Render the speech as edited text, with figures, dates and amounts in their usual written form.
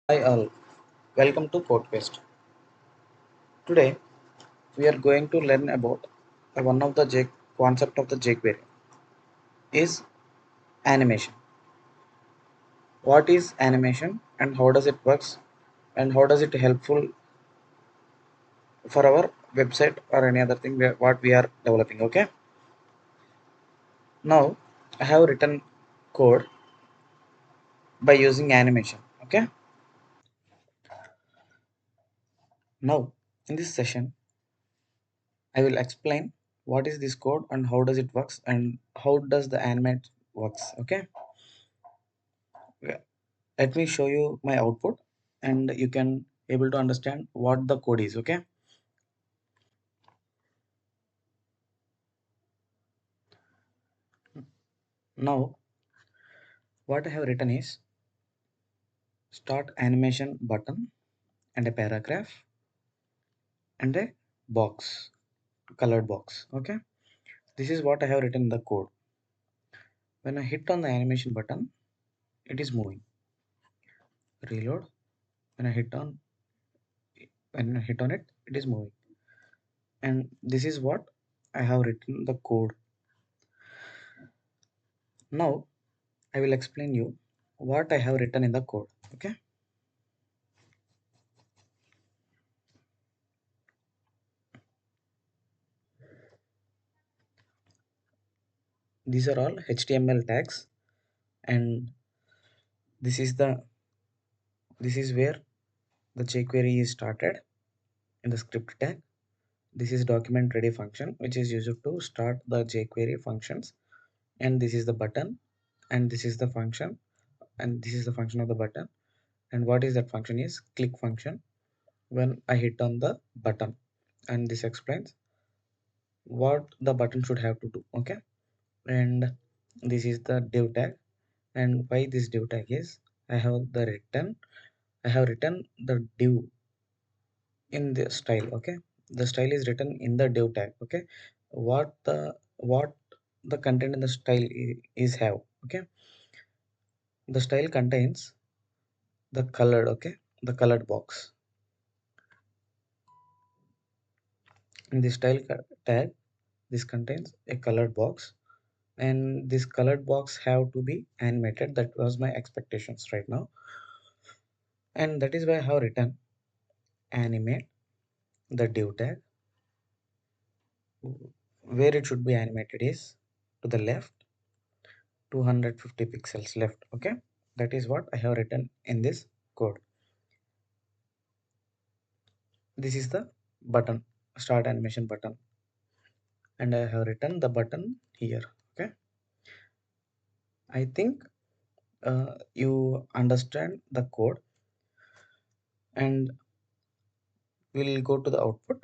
Hi all, welcome to Codecast. Today we are going to learn about one of the concept of the jQuery is animation. What is animation and how does it works and how does it helpful for our website or any other thing what we are developing. Okay. Now I have written code by using animation. Okay. Now in this session I will explain what is this code and how does it works and how does the animate works. Okay. Let me show you my output and you can able to understand what the code is. Okay, now what I have written is start animation button and a paragraph and a box, colored box. Okay, this is what I have written in the code. When I hit on the animation button, it is moving. Reload. When I hit on it, it is moving. And this is what I have written the code. Now I will explain you what I have written in the code. Okay, these are all HTML tags, and this is the this is where the jQuery is started in the script tag. This is document ready function which is used to start the jQuery functions, and this is the button, and this is the function, and this is the function of the button. And what is that function is click function when I hit on the button, and this explains what the button should have to do. Okay, and this is the div tag, and why this div tag is I have written the div in the style. Okay, the style is written in the div tag. Okay, what the content in the style is have. Okay, the style contains the colored. Okay, the colored box in the tag. This contains a colored box, and this colored box have to be animated. That was my expectations right now, and that is why I have written animate the div tag. Where it should be animated is to the left, 250 pixels left. Okay, that is what I have written in this code. This is the button, start animation button, and I have written the button here. Okay, I think you understand the code, and we'll go to the output